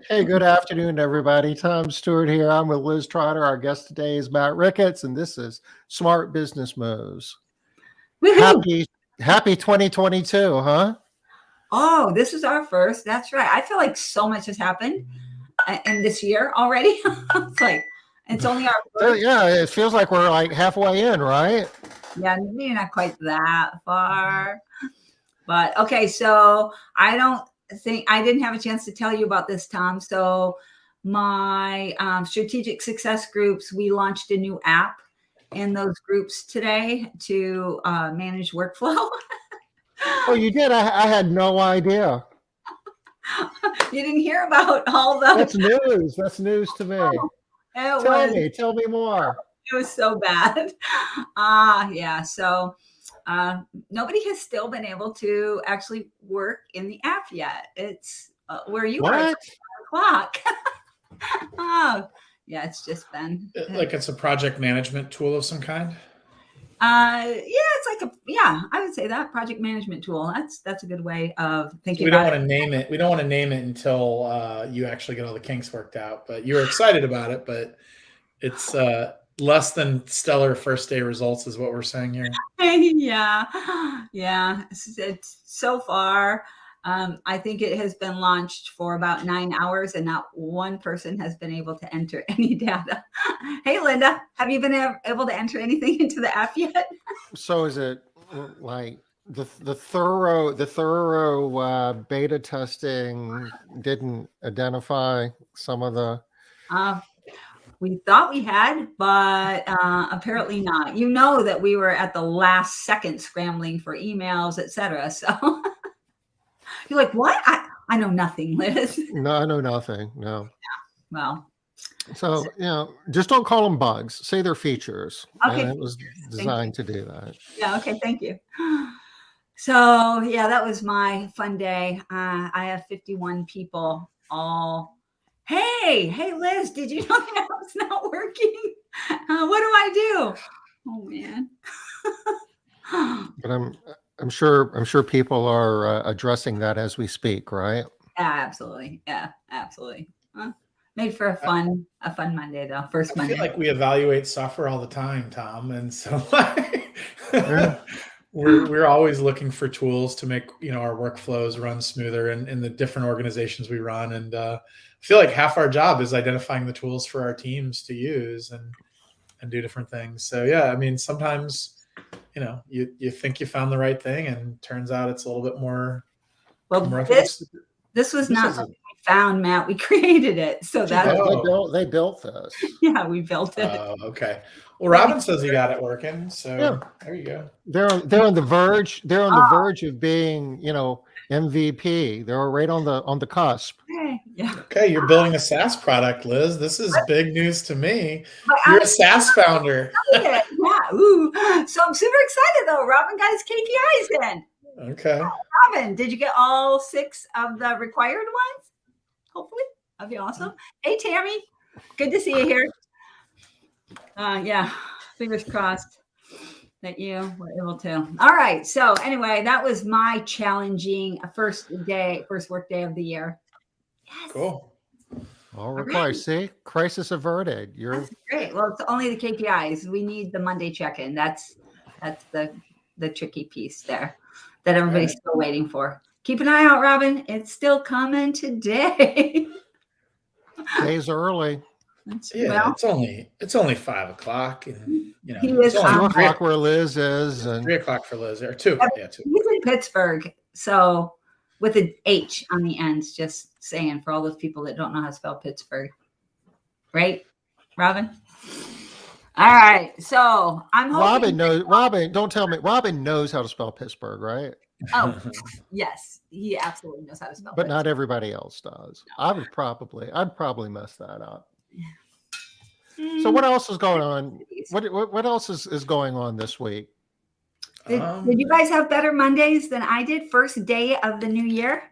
Hey, good afternoon, everybody. Tom Stewart here. I'm with Liz Trotter. Our guest today is Matt Ricketts, and this is Smart Business Moves. Woohoo! Happy 2022, huh? Oh, this is our first. That's right. I feel like so much has happened in this year already. It's only our first. Yeah, it feels like we're like halfway in, right? Yeah, maybe not quite that far. But okay, so I don't think I didn't have a chance to tell you about this, Tom. So my strategic success groups, we launched a new app in those groups today to manage workflow. Oh, you did? I had no idea. You didn't hear about all the. That's news. That's news to me. Tell me more. It was so bad. Yeah. So nobody has still been able to actually work in the app yet. It's where you are at 5 o'clock. Oh, yeah. It's just been like it's a project management tool of some kind. Yeah, it's like I would say that project management tool. That's a good way of thinking. We don't want to name it. We don't want to name it until you actually get all the kinks worked out. But you were excited about it, but it's less than stellar first day results is what we're saying here. Yeah. It's so far. I think it has been launched for about 9 hours and not one person has been able to enter any data. Hey, Linda, have you been able to enter anything into the app yet? So is it like the thorough beta testing didn't identify some of the... We thought we had, but apparently not. You know that we were at the last second scrambling for emails, etc. So you're like, what? I know nothing, Liz. No, I know nothing. No. Yeah. Well. So, just don't call them bugs. Say they're features. Okay. And it was designed to do that. Yeah. Okay. Thank you. So, yeah, that was my fun day. I have 51 people all. Hey, Liz, did you know that was not working? What do I do? Oh, man. But I'm sure people are addressing that as we speak, right? Yeah, absolutely. Made for a fun Monday though. First Monday. I feel like we evaluate software all the time, Tom, and so we're always looking for tools to make our workflows run smoother in the different organizations we run. And I feel like half our job is identifying the tools for our teams to use and do different things. So yeah, I mean, sometimes you think you found the right thing, and turns out it's a little bit more. Well, this was not something we found, Matt. We created it, so that they built this. Yeah, we built it. Okay. Well, Robin says you got it working, so There you go. They're on the verge. They're on the verge of being, MVP. They're right on the cusp. Yeah. Okay, you're building a SaaS product, Liz. This is big news to me. You're a SaaS founder. Yeah. Ooh. So I'm super excited though. Robin got his KPIs in. Okay. Robin, did you get all 6 of the required ones? Hopefully. That'd be awesome. Hey, Tammy. Good to see you here. Yeah. Fingers crossed that you were able to. All right. So anyway, that was my challenging first work day of the year. Yes. Cool. All required. Right. See, crisis averted. That's great. Well, it's only the KPIs. We need the Monday check-in. That's the tricky piece there that everybody's still waiting for. Keep an eye out, Robin. It's still coming today. Days early. It's only 5 o'clock, and it's 2 o'clock where Liz is, and 3 o'clock for Liz, or 2. Yeah, 2. He's in Pittsburgh, so with an H on the end. Just saying for all those people that don't know how to spell Pittsburgh, right, Robin? All right, so I'm hoping Robin, don't tell me. Robin knows how to spell Pittsburgh, right? Oh, yes, he absolutely knows how to spell. But not everybody else does. No. I'd probably mess that up. So what else is going on? What else is going on this week? Did you guys have better Mondays than I did? First day of the new year?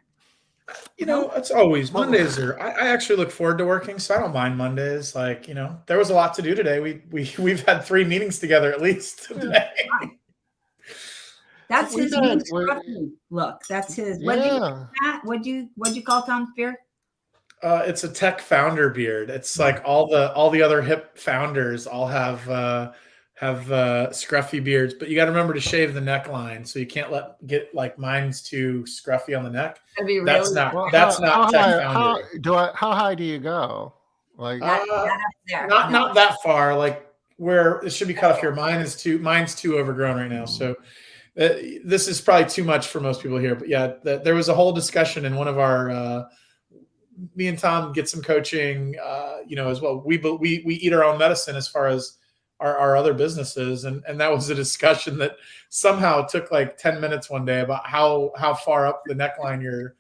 It's always Mondays I actually look forward to working, so I don't mind Mondays. Like, there was a lot to do today. We've had 3 meetings together at least today. That's his look. That's his. What'd you call Tom Spear? It's a tech founder beard. It's like all the other hip founders all have scruffy beards, but you got to remember to shave the neckline, so you can't get like mine's too scruffy on the neck. That'd be That's really not Well, that's not tech how foundering. how high do you go? Like, not up there. Not No. not that far, like where it should be cut off here. Mine's too overgrown right now. So this is probably too much for most people here. But yeah, there was a whole discussion in one of our. Me and Tom get some coaching, as well. We eat our own medicine as far as our other businesses, and that was a discussion that somehow took like 10 minutes one day about how far up the neckline your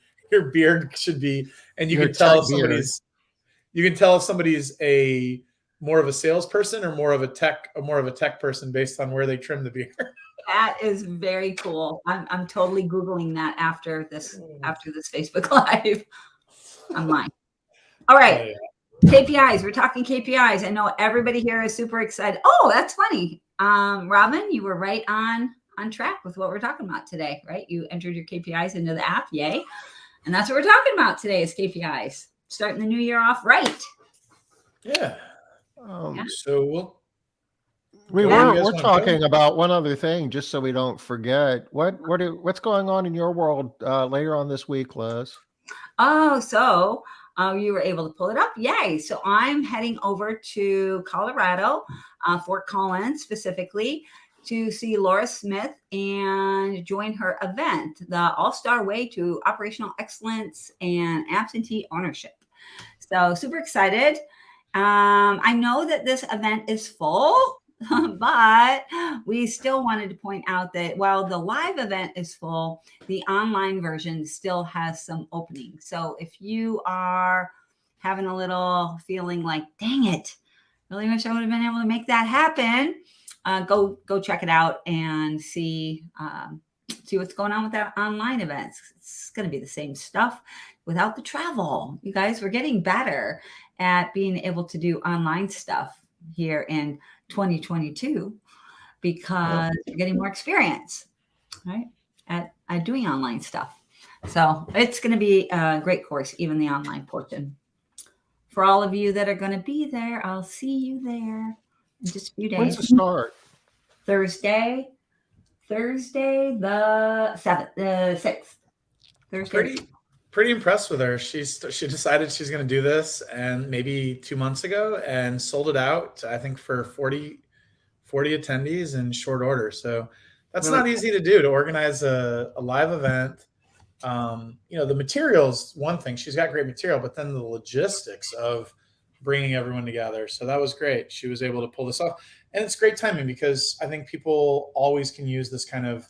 beard should be, and you can tell if somebody's a more of a salesperson or more of a tech person based on where they trim the beard. That is very cool. I'm totally Googling that after this Facebook Live. Online. All right. KPIs. We're talking KPIs. I know everybody here is super excited. Oh, that's funny. Robin, you were right on track with what we're talking about today, right? You entered your KPIs into the app. Yay. And that's what we're talking about today is KPIs. Starting the new year off right. Yeah. Yeah. So we're talking about one other thing, just so we don't forget. What's going on in your world later on this week, Liz? Oh, so you were able to pull it up. Yay. So I'm heading over to Colorado, Fort Collins specifically, to see Laura Smith and join her event, the All-Star Way to Operational Excellence and Absentee Ownership. So super excited. I know that this event is full, but we still wanted to point out that while the live event is full, the online version still has some openings. So if you are having a little feeling like, dang it, really wish I would have been able to make that happen, go check it out and see what's going on with that online events. It's going to be the same stuff without the travel. You guys, we're getting better at being able to do online stuff here in 2022 because you're getting more experience, right, at doing online stuff. So it's going to be a great course, even the online portion. For all of you that are going to be there, I'll see you there in just a few days. When's the start? Thursday the 6th. Thursday. Pretty impressed with her. She decided she's going to do this, and maybe 2 months ago, and sold it out, I think, for 40 attendees in short order. So that's not easy to do, to organize a live event. The material's one thing. She's got great material, but then the logistics of bringing everyone together. So that was great. She was able to pull this off, and it's great timing because I think people always can use this kind of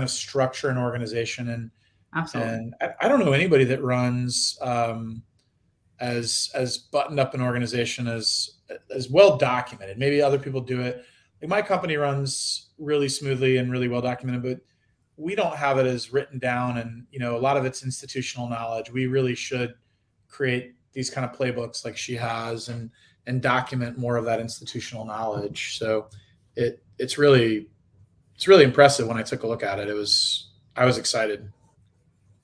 structure and organization. And absolutely. And I don't know anybody that runs as buttoned up an organization as well documented. Maybe other people do it. Like my company runs really smoothly and really well documented, but we don't have it as written down. And a lot of it's institutional knowledge. We really should create these kind of playbooks like she has and document more of that institutional knowledge. So it's really impressive. When I took a look at it, I was excited.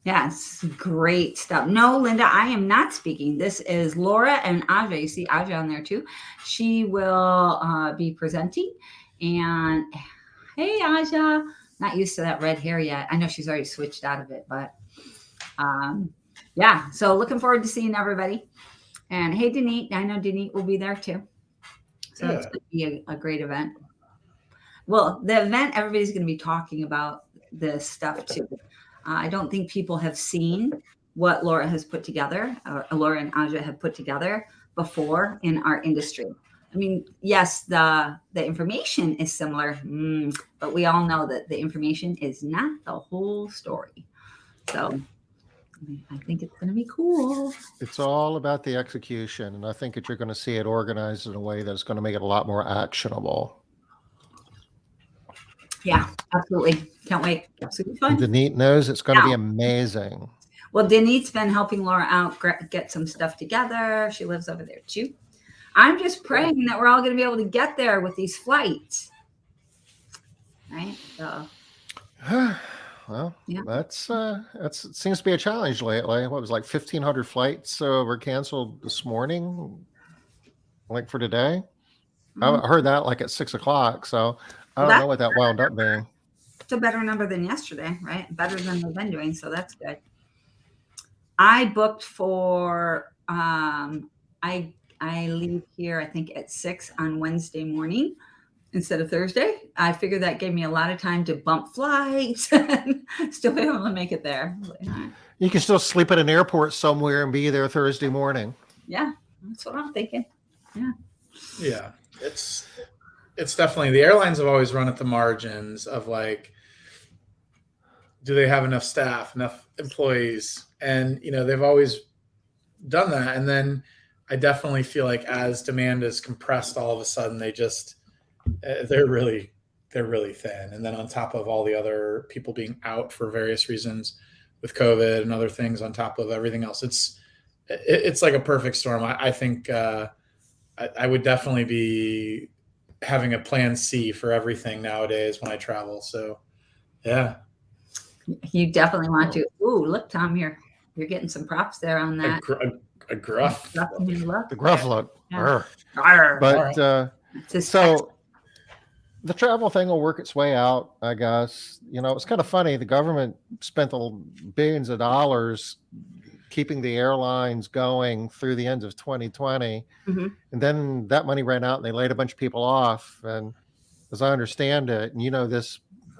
Yes, great stuff. No, Linda, I am not speaking. This is Laura and Aja. You see Aja on there too. She will be presenting. And hey, Aja, not used to that red hair yet. I know she's already switched out of it, but yeah. So looking forward to seeing everybody. And hey, Denise, I know Denise will be there too. So it's going to be a great event. Well, the event, everybody's going to be talking about this stuff too. I don't think people have seen what Laura has put together, or Laura and Aja have put together before in our industry. I mean, yes, the information is similar, but we all know that the information is not the whole story. So I think it's going to be cool. It's all about the execution, and I think that you're going to see it organized in a way that's going to make it a lot more actionable. Yeah, absolutely. Can't wait. Absolutely fun. Denise knows it's going to be amazing. Well, Denise's been helping Laura out get some stuff together. She lives over there too. I'm just praying that we're all going to be able to get there with these flights. Right? So. Well, Yeah. that's it seems to be a challenge lately. What was like 1,500 flights were canceled this morning, like for today. I Mm. heard that like at 6 o'clock. So I Well, don't that's know what that wound up being. a better number than yesterday, right? Better than they've been doing, so that's good. I booked for I leave here I think at 6 on Wednesday morning instead of Thursday. I figured that gave me a lot of time to bump flights and still be able to make it there. I was like, all right. You can still sleep at an airport somewhere and be there Thursday morning. Yeah, that's what I'm thinking. Yeah, it's definitely, the airlines have always run at the margins of like, do they have enough staff, enough employees? And they've always done that. And then I definitely feel like as demand is compressed, all of a sudden they're really thin. And then on top of all the other people being out for various reasons with COVID and other things, on top of everything else, it's like a perfect storm. I think I would definitely be having a plan C for everything nowadays when I travel. So yeah. You definitely want to. Ooh, look, Tom, you're getting some props there on that. A gruff. The gruff look. Yeah. But so the travel thing will work its way out, I guess. It's kind of funny. The government spent billions of dollars keeping the airlines going through the end of 2020. Mm-hmm. And then that money ran out and they laid a bunch of people off. And as I understand it, and you know this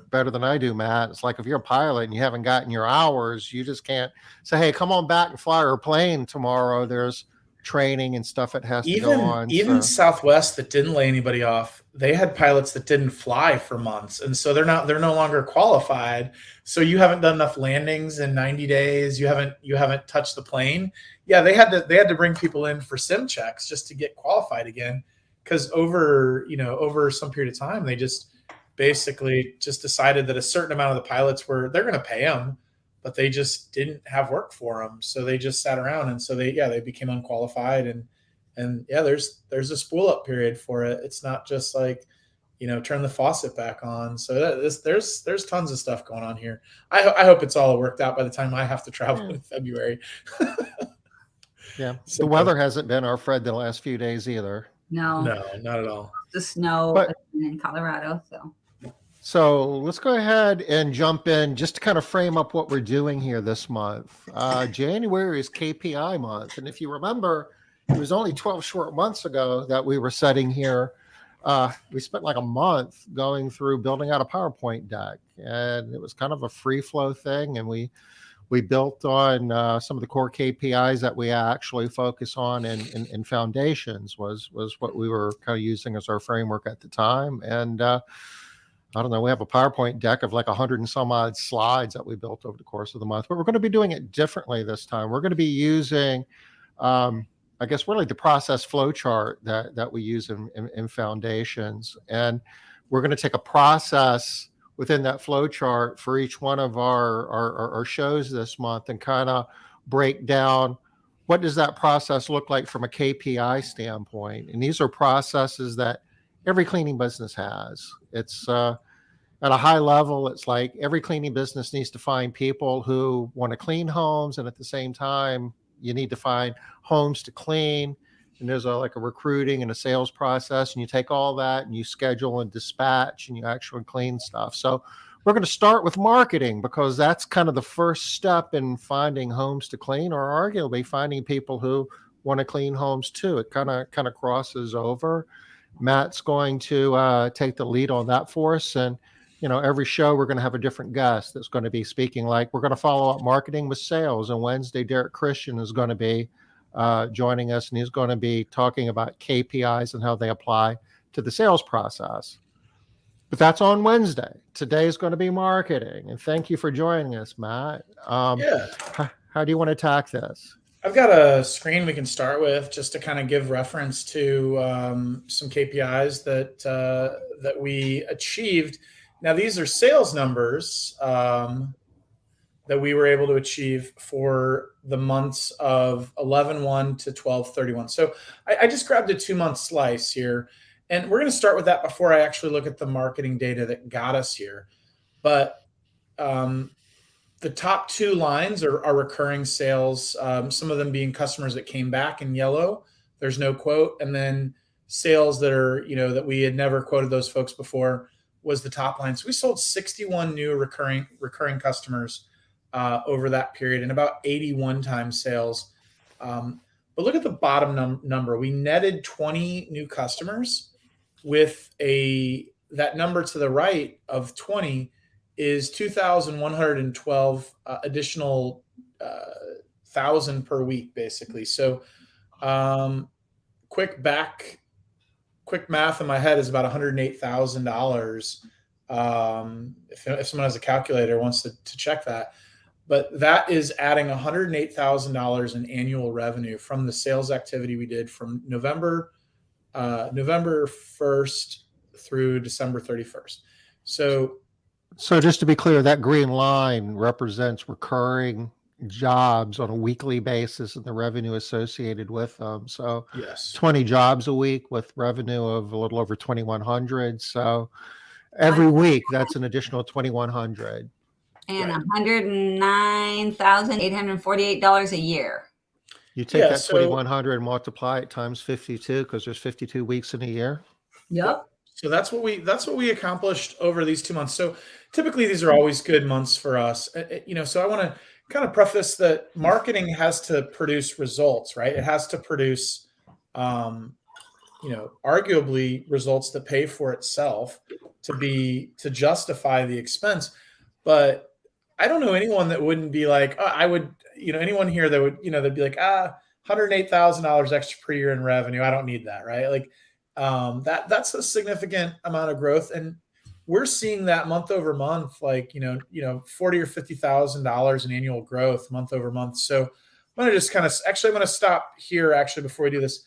better than I do, Matt, it's like if you're a pilot and you haven't gotten your hours, you just can't say, hey, come on back and fly our plane tomorrow. There's training and stuff that has to go on. Even Southwest, that didn't lay anybody off, they had pilots that didn't fly for months, and so they're no longer qualified. So you haven't done enough landings in 90 days. You haven't touched the plane. Yeah, they had to bring people in for sim checks just to get qualified again, because over some period of time they just basically just decided that a certain amount of the pilots they're going to pay them, but they just didn't have work for them. So they just sat around, and so they became unqualified. And yeah, there's a spool up period for it. It's not just like, turn the faucet back on. So there's tons of stuff going on here. I hope it's all worked out by the time I have to travel in February. Yeah. So, the weather hasn't been our friend the last few days either. No, not at all. The snow in Colorado. So let's go ahead and jump in just to kind of frame up what we're doing here this month. January is KPI month. And if you remember, it was only 12 short months ago that we were sitting here. We spent like a month going through building out a PowerPoint deck, and it was kind of a free flow thing. And we built on some of the core KPIs that we actually focus on in foundations was what we were kind of using as our framework at the time. And I don't know, we have a PowerPoint deck of like 100 and some odd slides that we built over the course of the month, but we're going to be doing it differently this time. We're going to be using, I guess, really the process flow chart that we use in foundations. And we're going to take a process within that flow chart for each one of our shows this month and kind of break down what does that process look like from a KPI standpoint. And these are processes that every cleaning business has. It's at a high level, it's like every cleaning business needs to find people who want to clean homes, and at the same time, you need to find homes to clean. And there's like a recruiting and a sales process, and you take all that and you schedule and dispatch and you actually clean stuff. So we're going to start with marketing because that's kind of the first step in finding homes to clean, or arguably finding people who want to clean homes too. It kind of crosses over. Matt's going to take the lead on that for us. And, every show we're going to have a different guest that's going to be speaking. Like we're going to follow up marketing with sales. And Wednesday, Derek Christian is going to be joining us, and he's going to be talking about KPIs and how they apply to the sales process. But that's on Wednesday. Today is going to be marketing. And thank you for joining us, Matt. How do you want to attack this? I've got a screen we can start with just to kind of give reference to some KPIs that we achieved. Now, these are sales numbers that we were able to achieve for the months of 11/1 to 12/31. So I just grabbed a 2-month slice here, and we're going to start with that before I actually look at the marketing data that got us here. But the top two lines are recurring sales. Some of them being customers that came back in yellow. There's no quote, and then sales that are, that we had never quoted those folks before was the top line. So we sold 61 new recurring customers over that period, and about 80 one-time sales. But look at the bottom number. We netted 20 new customers with that number to the right of 20 is 2,112 additional thousand per week, basically. So quick math in my head is about $108,000. If someone has a calculator wants to check that, but that is adding $108,000 in annual revenue from the sales activity we did from November 1st through December 31st. So just to be clear, that green line represents recurring jobs on a weekly basis and the revenue associated with them. So yes, 20 jobs a week with revenue of a little over 2,100. So every week, that's an additional 2,100. And $109,848 a year. You take that 2,100 and multiply it times 52 because there's 52 weeks in a year. Yep. So that's what we accomplished over these 2 months. So typically these are always good months for us. So I want to kind of preface that marketing has to produce results, right? It has to produce, arguably results that pay for itself to justify the expense. But I don't know anyone that wouldn't be like, I would, anyone here that would, they'd be like, $108,000 extra per year in revenue. I don't need that, right? Like that's a significant amount of growth. And we're seeing that month over month, like, $40,000 or $50,000 in annual growth month over month. So I'm going to just I'm going to stop here actually before we do this.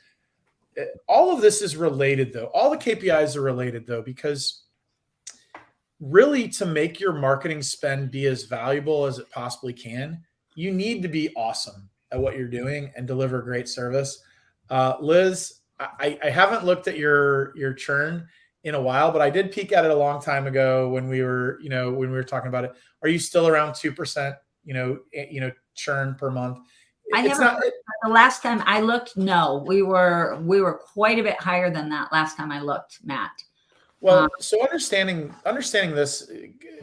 All of this is related though. All the KPIs are related though, because really to make your marketing spend be as valuable as it possibly can, you need to be awesome at what you're doing and deliver great service. Liz, I haven't looked at your churn in a while, but I did peek at it a long time ago when we were talking about it. Are you still around 2%, churn per month? The last time I looked, no, we were quite a bit higher than that last time I looked, Matt. Well, so understanding this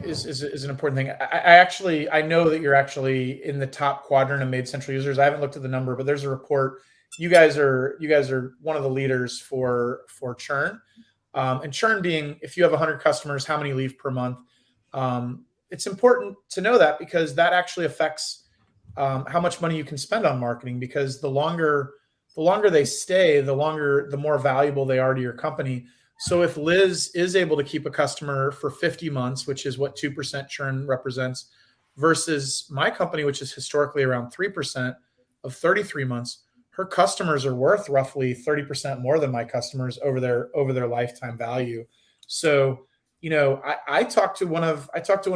is an important thing. I know that you're actually in the top quadrant of Made Central users. I haven't looked at the number, but there's a report. You guys are one of the leaders for churn, and churn being if you have 100 customers, how many leave per month. It's important to know that because that actually affects how much money you can spend on marketing. Because the longer they stay, the more valuable they are to your company. So if Liz is able to keep a customer for 50 months, which is what 2% churn represents, versus my company, which is historically around 3% of 33 months, her customers are worth roughly 30% more than my customers over their lifetime value. So, I talked to one of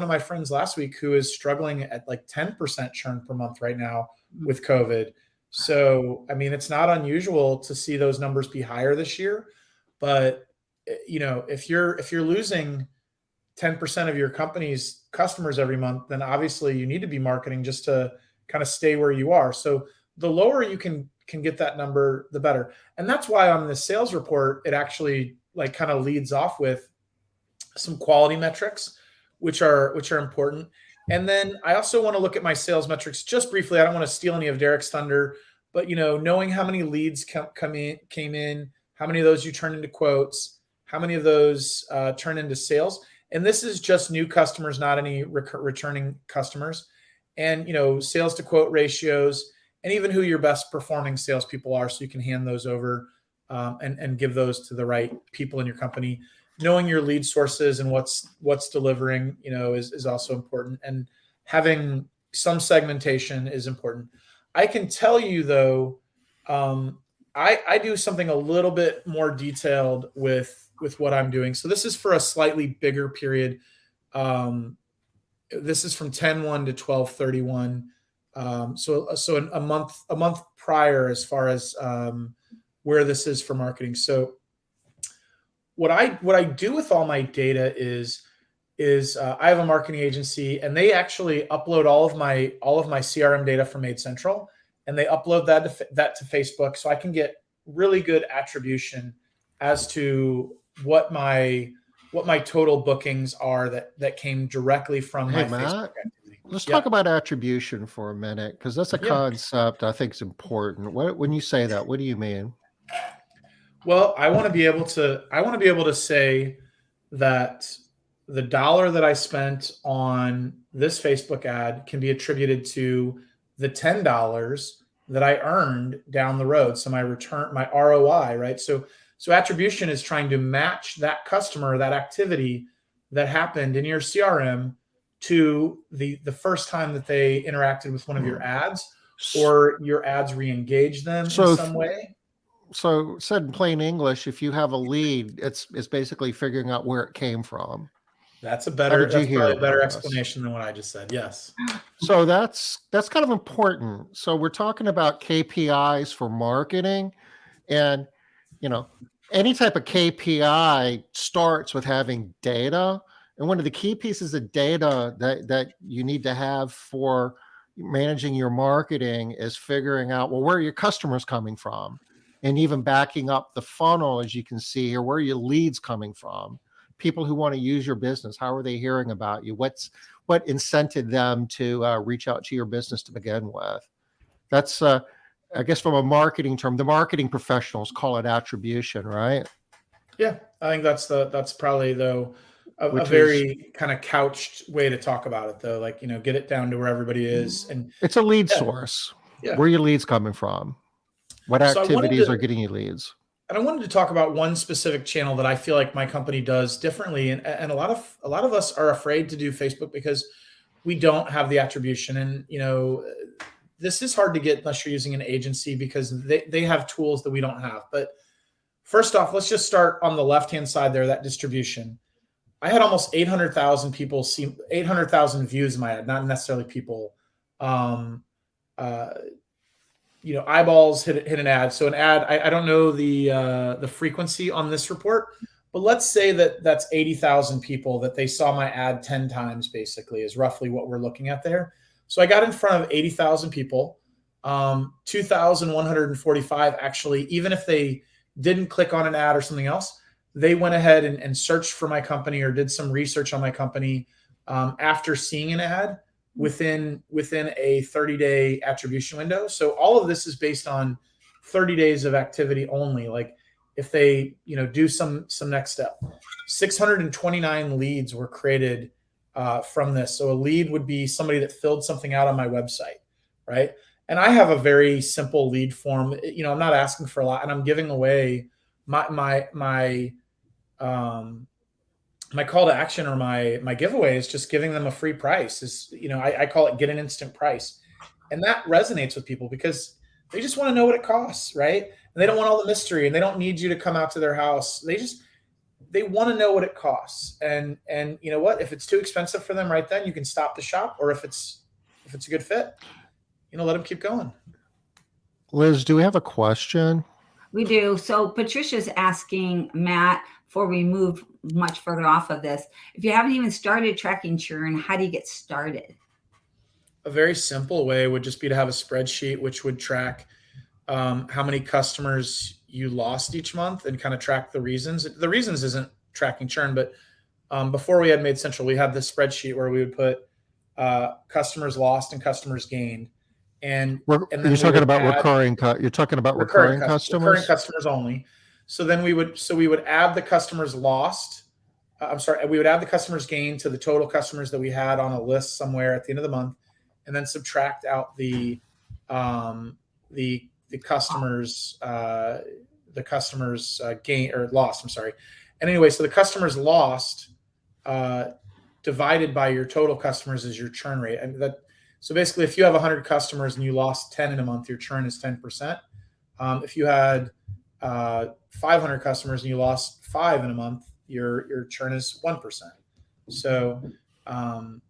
my friends last week who is struggling at like 10% churn per month right now with COVID. So, I mean, it's not unusual to see those numbers be higher this year, but if you're losing 10% of your company's customers every month, then obviously you need to be marketing just to kind of stay where you are. So the lower you can get that number, the better. And that's why on the sales report, it actually like kind of leads off with some quality metrics, which are important. And then I also want to look at my sales metrics just briefly. I don't want to steal any of Derek's thunder, but knowing how many leads came in, how many of those you turn into quotes, how many of those turn into sales. And this is just new customers, not any returning customers. And, sales to quote ratios, and even who your best performing salespeople are, so you can hand those over and give those to the right people in your company. Knowing your lead sources and what's delivering, is also important. And having some segmentation is important. I can tell you though, I do something a little bit more detailed with what I'm doing. So this is for a slightly bigger period. This is from 10/1 to 12/31. So a month prior as far as where this is for marketing. So what I do with all my data is is I have a marketing agency, and they actually upload all of my CRM data from Made Central, and they upload that to Facebook, so I can get really good attribution as to what my total bookings are that came directly from Hey, my Matt, Facebook activity. let's Yeah. talk about attribution for a minute, because that's a Yeah. concept I think is important. When you say that, what do you mean? Well, I want to be able to say that the dollar that I spent on this Facebook ad can be attributed to the $10 that I earned down the road. So my return, my ROI, right? So attribution is trying to match that customer, that activity that happened in your CRM to the first time that they interacted with one of your ads, or your ads re-engaged them in some way. So said in plain English, if you have a lead, it's basically figuring out where it came from. That's How did you hear probably a better about us? explanation than what I just said. Yes. So that's kind of important. So we're talking about KPIs for marketing, and any type of KPI starts with having data. And one of the key pieces of data that you need to have for managing your marketing is figuring out, well, where are your customers coming from? And even backing up the funnel, as you can see here, where are your leads coming from? People who want to use your business, how are they hearing about you? What incented them to reach out to your business to begin with? That's, I guess, from a marketing term, the marketing professionals call it attribution, right? Yeah, I think that's probably though a Which very kind of couched way to talk about it, though. Like, get it down to where everybody is, and it's a lead Yeah. source. Yeah. Where are your leads coming from? What So I wanted activities to- are getting you leads? And I wanted to talk about one specific channel that I feel like my company does differently, and a lot of us are afraid to do Facebook because we don't have the attribution, and this is hard to get unless you're using an agency, because they have tools that we don't have. But first off, let's just start on the left-hand side there, that distribution. I had almost 800,000 people see 800,000 views in my ad, not necessarily people. Eyeballs hit an ad. So an ad, I don't know the frequency on this report, but let's say that's 80,000 people that they saw my ad 10 times, basically, is roughly what we're looking at there. So I got in front of 80,000 people, 2,145 actually, even if they didn't click on an ad or something else, they went ahead and searched for my company or did some research on my company after seeing an ad within a 30-day attribution window. So all of this is based on 30 days of activity only. Like, if they do some next step, 629 leads were created from this. So a lead would be somebody that filled something out on my website, right? And I have a very simple lead form. I'm not asking for a lot, and I'm giving away my call to action, or my giveaway is just giving them a free price. I call it get an instant price. And that resonates with people because they just want to know what it costs, right? And they don't want all the mystery, and they don't need you to come out to their house. They want to know what it costs. And you know what? If it's too expensive for them right then, you can stop the shop. Or if it's a good fit, let them keep going. Liz, do we have a question? We do. So Patricia's asking Matt, before we move much further off of this, if you haven't even started tracking churn, how do you get started? A very simple way would just be to have a spreadsheet which would track how many customers you lost each month and kind of track the reasons. The reasons isn't tracking churn, but before we had Made Central, we had this spreadsheet where we would put customers lost and customers gained. And then you're talking about recurring customers? Recurring customers only. So then we would add the customers lost. We would add the customers gained to the total customers that we had on a list somewhere at the end of the month, and then subtract out the customers gain or lost. I'm sorry. And anyway, so the customers lost divided by your total customers is your churn rate. And so basically, if you have 100 customers and you lost 10 in a month, your churn is 10%. If you had 500 customers and you lost 5 in a month, your churn is 1%. So on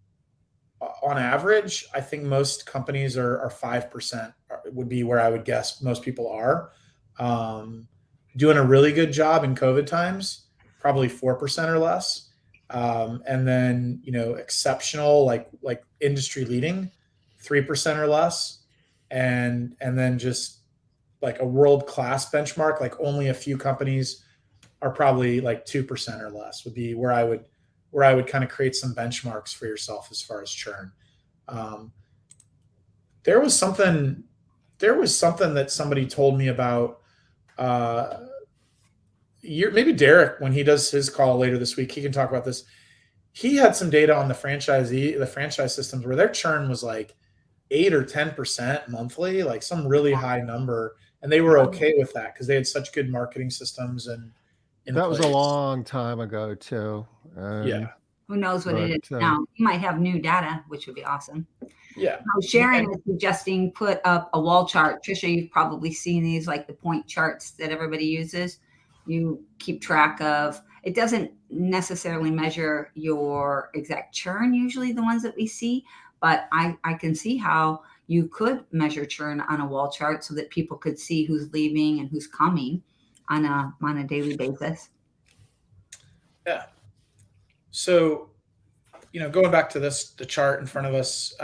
average, I think most companies are 5% would be where I would guess most people are. Doing a really good job in COVID times, probably 4% or less. And then, exceptional, like industry leading, 3% or less. And then just like a world-class benchmark, like only a few companies are probably like 2% or less would be where I would kind of create some benchmarks for yourself as far as churn. Um, there was something that somebody told me about, maybe Derek, when he does his call later this week, he can talk about this. He had some data on the franchise systems where their churn was like 8 or 10% monthly, like some really high number. And they were okay with that because they had such good marketing systems and that was a long time ago too. Yeah. Who knows what it is now? You might have new data, which would be awesome. Yeah. Now, Sharon is suggesting put up a wall chart. Trisha, you've probably seen these, like the point charts that everybody uses. You keep track of. It doesn't necessarily measure your exact churn, usually the ones that we see, but I can see how you could measure churn on a wall chart so that people could see who's leaving and who's coming on a daily basis. Yeah. So, going back to the chart in front of us,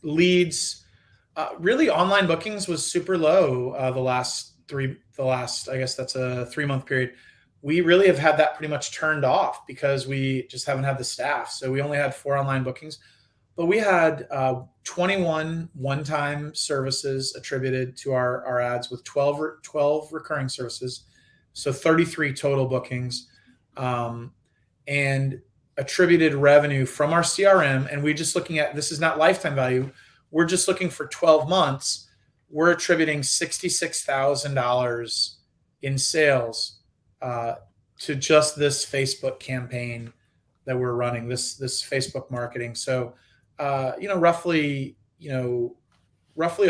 leads, really online bookings was super low I guess that's a 3-month period. We really have had that pretty much turned off because we just haven't had the staff. So we only had 4 online bookings, but we had 21 one-time services attributed to our ads with 12 recurring services. So 33 total bookings, and attributed revenue from our CRM. And we're just looking at, this is not lifetime value. We're just looking for 12 months. We're attributing $66,000 in sales to just this Facebook campaign that we're running, this Facebook marketing. So, roughly a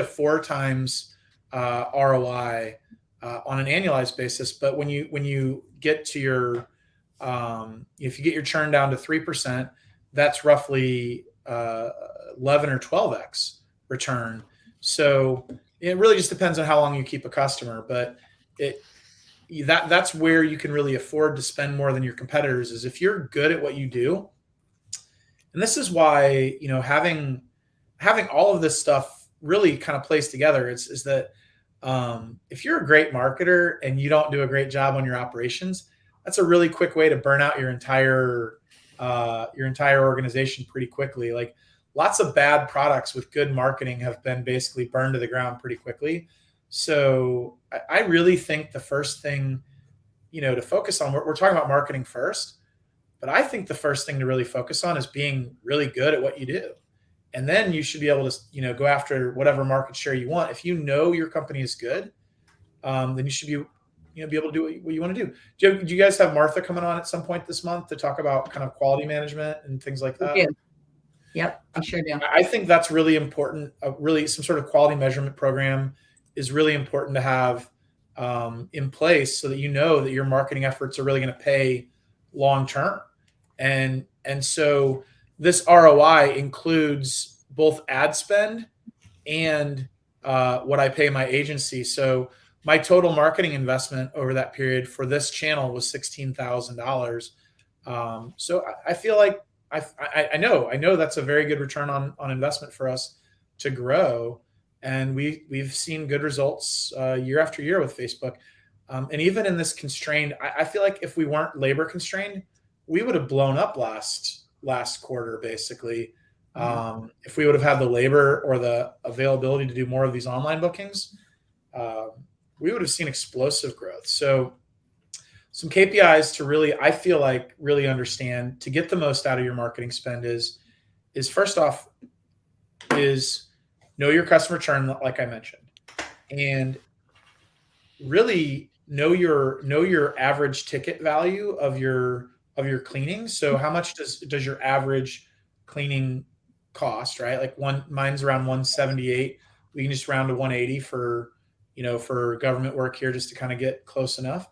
4 times ROI on an annualized basis. But when you get to your, if you get your churn down to 3%, that's roughly 11 or 12x return. So it really just depends on how long you keep a customer, but that's where you can really afford to spend more than your competitors, is if you're good at what you do. And this is why, having all of this stuff really kind of plays together. Is that if you're a great marketer and you don't do a great job on your operations, that's a really quick way to burn out your entire organization pretty quickly. Like, lots of bad products with good marketing have been basically burned to the ground pretty quickly. So I really think the first thing, to focus on, we're talking about marketing first, but I think the first thing to really focus on is being really good at what you do. And then you should be able to, go after whatever market share you want. If you know your company is good, then you should be able to do what you want to do. Do you guys have Martha coming on at some point this month to talk about kind of quality management and things like that? Yep, I sure do. I think that's really important. Really, some sort of quality measurement program is really important to have in place so that that your marketing efforts are really going to pay long term. And so this ROI includes both ad spend and what I pay my agency. So my total marketing investment over that period for this channel was $16,000. So I feel like I know that's a very good return on investment for us to grow. And we've seen good results year after year with Facebook. And even in this constrained, I feel like if we weren't labor constrained, we would have blown up last quarter, basically. If we would have had the labor or the availability to do more of these online bookings, we would have seen explosive growth. So some KPIs to really understand to get the most out of your marketing spend is first off is know your customer churn, like I mentioned, and really know your average ticket value of your cleaning. So how much does your average cleaning cost, right? Like mine's around 178. We can just round to 180 for government work here, just to kind of get close enough.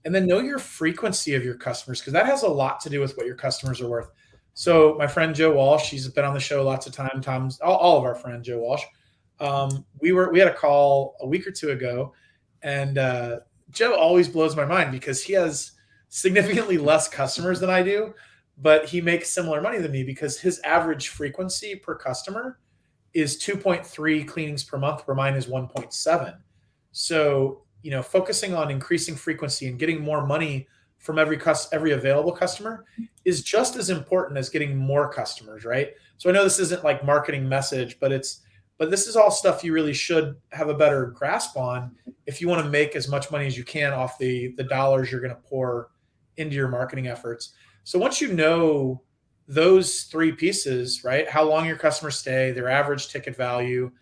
And then know your frequency of your customers, because that has a lot to do with what your customers are worth. So my friend Joe Walsh, she's been on the show lots of time. Tom's all of our friend Joe Walsh. We had a call a week or two ago, and Joe always blows my mind because he has significantly less customers than I do, but he makes similar money than me because his average frequency per customer is 2.3 cleanings per month, where mine is 1.7. So, focusing on increasing frequency and getting more money from every available customer is just as important as getting more customers, right? So I know this isn't like marketing message, but this is all stuff you really should have a better grasp on if you want to make as much money as you can off the dollars you're going to pour into your marketing efforts. So once you know those three pieces, right? How long your customers stay, their average ticket value,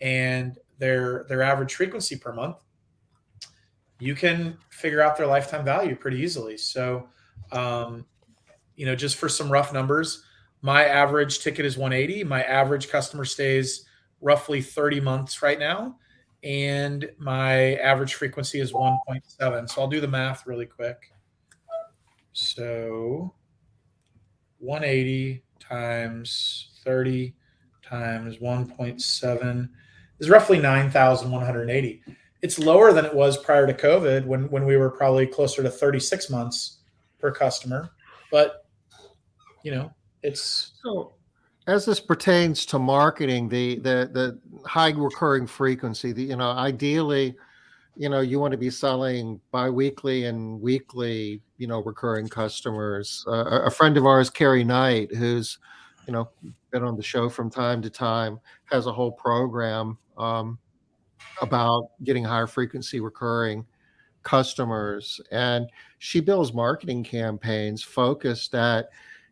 and their average frequency per month, you can figure out their lifetime value pretty easily. So, just for some rough numbers, my average ticket is 180. My average customer stays roughly 30 months right now, and my average frequency is 1.7. So I'll do the math really quick. So 180 times 30 times 1.7 is roughly 9,180. It's lower than it was prior to COVID when we were probably closer to 36 months per customer. But, it's... So as this pertains to marketing, the high recurring frequency, ideally, you want to be selling biweekly and weekly, recurring customers. A friend of ours, Carrie Knight, who's, been on the show from time to time, has a whole program about getting higher frequency recurring customers. And she builds marketing campaigns focused at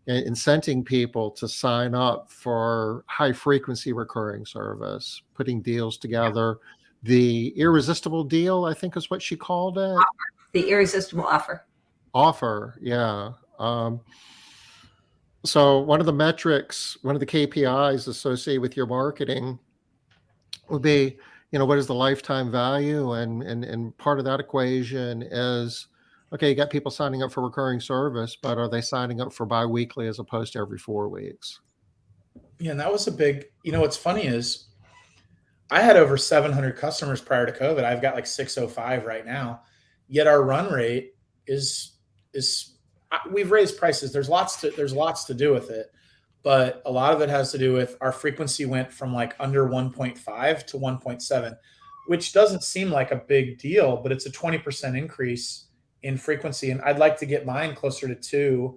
incenting people to sign up for high frequency recurring service, putting deals together. The irresistible deal, I think is what she called it. The irresistible offer. Yeah. So one of the metrics, one of the KPIs associated with your marketing would be, what is the lifetime value? And part of that equation is, okay, you got people signing up for recurring service, but are they signing up for biweekly as opposed to every 4 weeks? Yeah, and that was a big, what's funny is I had over 700 customers prior to COVID. I've got like 605 right now. Yet our run rate is we've raised prices. There's lots to do with it. But a lot of it has to do with our frequency went from like under 1.5 to 1.7, which doesn't seem like a big deal, but it's a 20% increase in frequency. And I'd like to get mine closer to 2,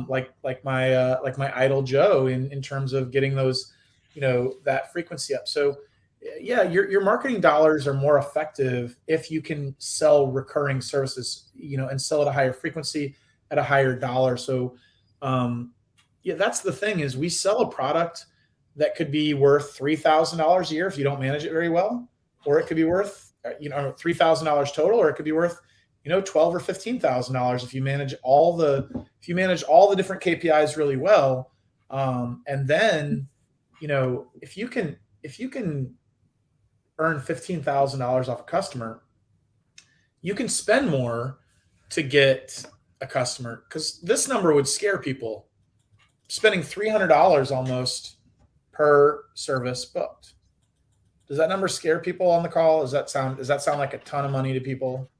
like my idol Joe in terms of getting those, that frequency up. So yeah, your marketing dollars are more effective if you can sell recurring services, and sell at a higher frequency at a higher dollar. So, yeah, that's the thing is we sell a product that could be worth $3,000 a year if you don't manage it very well, or it could be worth, $3,000 total, or it could be worth, $12,000 or $15,000 if you manage all the different KPIs really well. And then, if you can earn $15,000 off a customer, you can spend more to get a customer, because this number would scare people. Spending $300 almost per service booked. Does that number scare people on the call? Does that sound like a ton of money to people?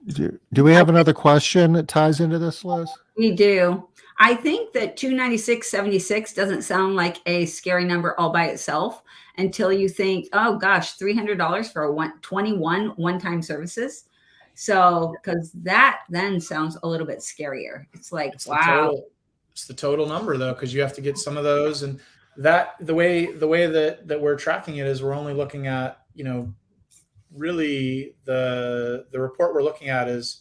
Do we have another question that ties into this, Liz? We do. I think that 296.76 doesn't sound like a scary number all by itself until you think, oh gosh, $300 for 21 one-time services. So, because that then sounds a little bit scarier. It's like, wow. It's the total number though, because you have to get some of those, and that the way that we're tracking it is we're only looking at, really the report we're looking at is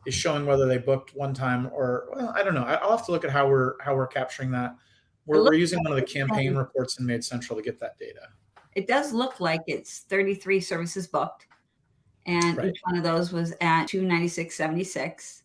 showing whether they booked one time or, well, I don't know. I'll have to look at how we're capturing that. We're using one of the campaign reports in Made Central to get that data. It does look like it's 33 services booked, and Right. each one of those was at 296.76.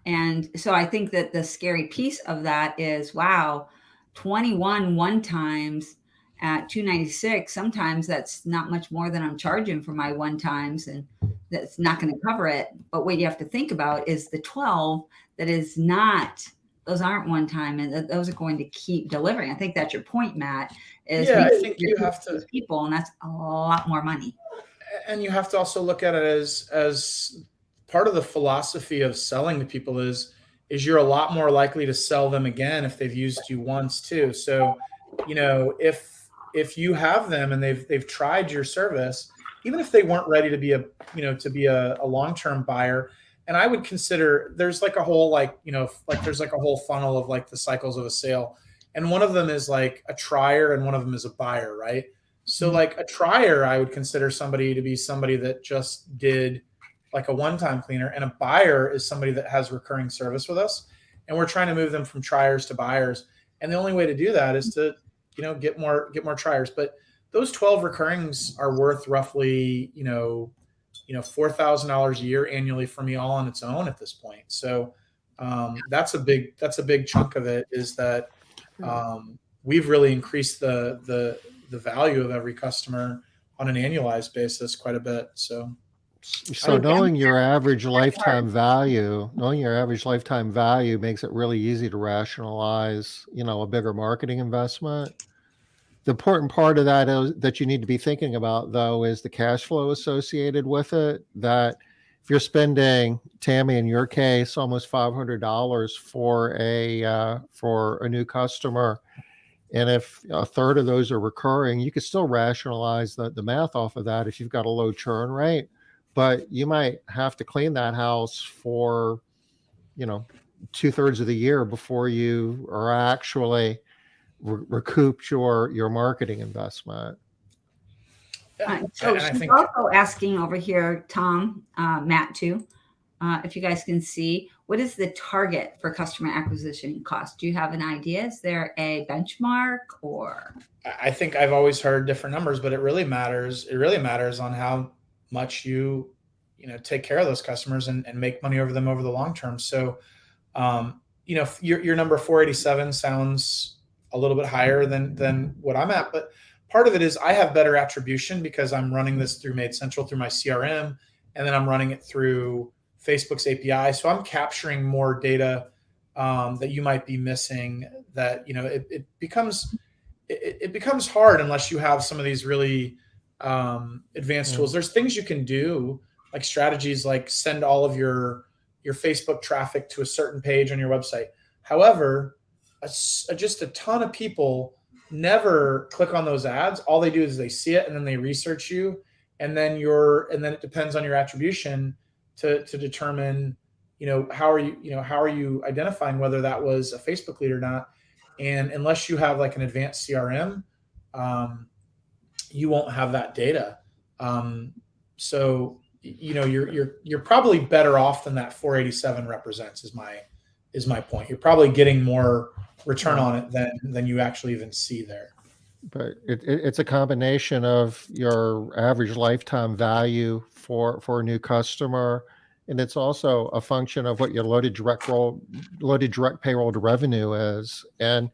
And so I think that the scary piece of that is, wow, 21 one times at 296. Sometimes that's not much more than I'm charging for my one times, and that's not going to cover it. But what you have to think about is the 12 that is not, those aren't one time, and those are going to keep delivering. I think that's your point, Matt. Is Yeah, I think you have to, people, and that's a lot more money. and you have to also look at it as part of the philosophy of selling to people is you're a lot more likely to sell them again if they've used you once too. So, if you have them and they've tried your service, even if they weren't ready to be a long-term buyer, and I would consider there's like a whole there's like a whole funnel of like the cycles of a sale. And one of them is like a trier and one of them is a buyer, right? So like a trier, I would consider somebody to be somebody that just did like a one-time cleaner, and a buyer is somebody that has recurring service with us. And we're trying to move them from triers to buyers. And the only way to do that is to, get more triers. But those 12 recurrings are worth roughly, $4,000 a year annually for me all on its own at this point. So that's a big chunk of it, is that we've really increased the value of every customer on an annualized basis quite a bit. So knowing your average lifetime value makes it really easy to rationalize, a bigger marketing investment. The important part of that is that you need to be thinking about, though, is the cash flow associated with it. That if you're spending, Tammy, in your case, almost $500 for a new customer, and if a third of those are recurring, you could still rationalize the math off of that if you've got a low churn rate. But you might have to clean that house for, 2/3 of the year before you are actually recouped your marketing investment. So she's also asking over here, Tom, Matt too, if you guys can see, what is the target for customer acquisition cost? Do you have an idea? Is there a benchmark, or? I think I've always heard different numbers, but it really matters. It really matters on how much you take care of those customers and make money over them over the long term. So, your number 487 sounds a little bit higher than what I'm at, but part of it is I have better attribution because I'm running this through Made Central through my CRM, and then I'm running it through Facebook's API. So I'm capturing more data that you might be missing. That it becomes hard unless you have some of these really advanced tools. There's things you can do, like strategies like send all of your Facebook traffic to a certain page on your website. However, just a ton of people never click on those ads. All they do is they see it and then they research you, and then it depends on your attribution to determine how are you identifying whether that was a Facebook lead or not. And unless you have like an advanced CRM, you won't have that data. So you're probably better off than that 487 represents, is my point. You're probably getting more return on it than you actually even see there. But it's a combination of your average lifetime value for a new customer, and it's also a function of what your loaded direct payroll to revenue is. And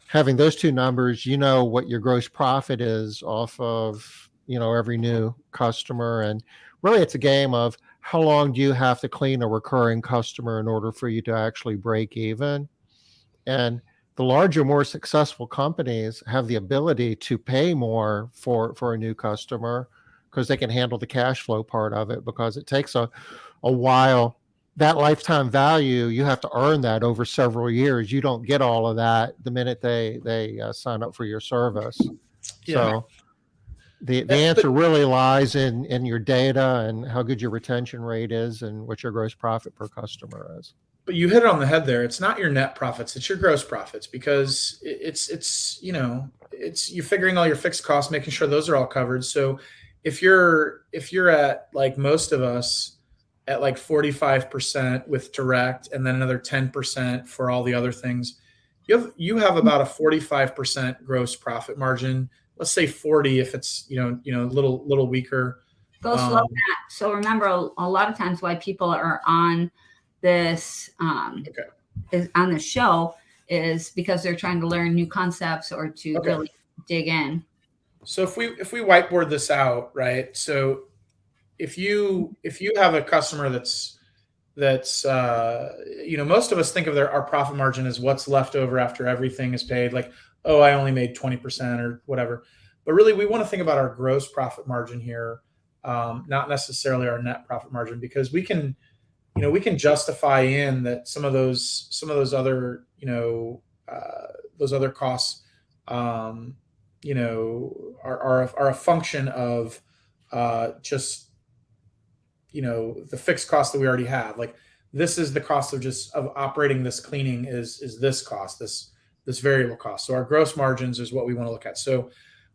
having those two numbers, what your gross profit is off of every new customer. And really, it's a game of how long do you have to clean a recurring customer in order for you to actually break even. And the larger, more successful companies have the ability to pay more for a new customer because they can handle the cash flow part of it, because it takes a while. That lifetime value, you have to earn that over several years. You don't get all of that the minute they sign up for your service. Yeah. So the answer really lies in your data and how good your retention rate is and what your gross profit per customer is. But you hit it on the head there. It's not your net profits; it's your gross profits, because it's you're figuring all your fixed costs, making sure those are all covered. So if you're at, like most of us, at like 45% with direct, and then another 10% for all the other things, you have about a 45% gross profit margin. Let's say 40 if it's a little weaker. Go slow, Matt. So remember, a lot of times why people are on this is on the show is because they're trying to learn new concepts or to really dig in. So if we whiteboard this out, right? So if you have a customer that's most of us think of our profit margin as what's left over after everything is paid, like, oh, I only made 20% or whatever. But really, we want to think about our gross profit margin here. not necessarily our net profit margin, because we can justify in that some of those other, those other costs, are a function of just, the fixed cost that we already have. Like, this is the cost of operating this cleaning is this cost, this variable cost. So our gross margins is what we want to look at. So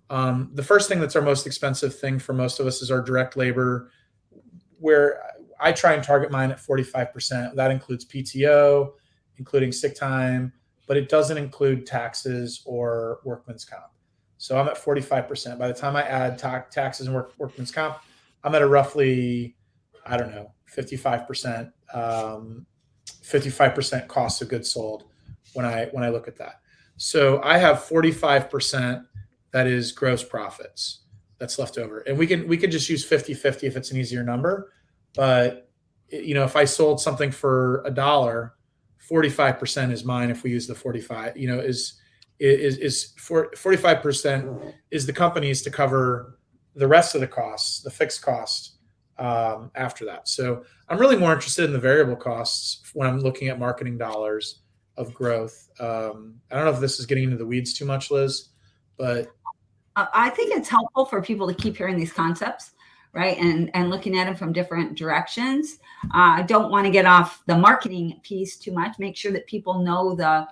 the first thing that's our most expensive thing for most of us is our direct labor, where I try and target mine at 45%. That includes PTO, including sick time, but it doesn't include taxes or workman's comp. So I'm at 45%. By the time I add taxes and workman's comp, I'm at a roughly, 55%, 55% cost of goods sold when I look at that. So I have 45% that is gross profits that's left over. And we could just use 50-50 if it's an easier number. But, if I sold something for $1, 45% is mine. If we use the 45, is 45% is the company's to cover the rest of the costs, the fixed cost after that. So I'm really more interested in the variable costs when I'm looking at marketing dollars of growth. I don't know if this is getting into the weeds too much, Liz, but I think it's helpful for people to keep hearing these concepts, right? And looking at them from different directions. I don't want to get off the marketing piece too much. Make sure that people know the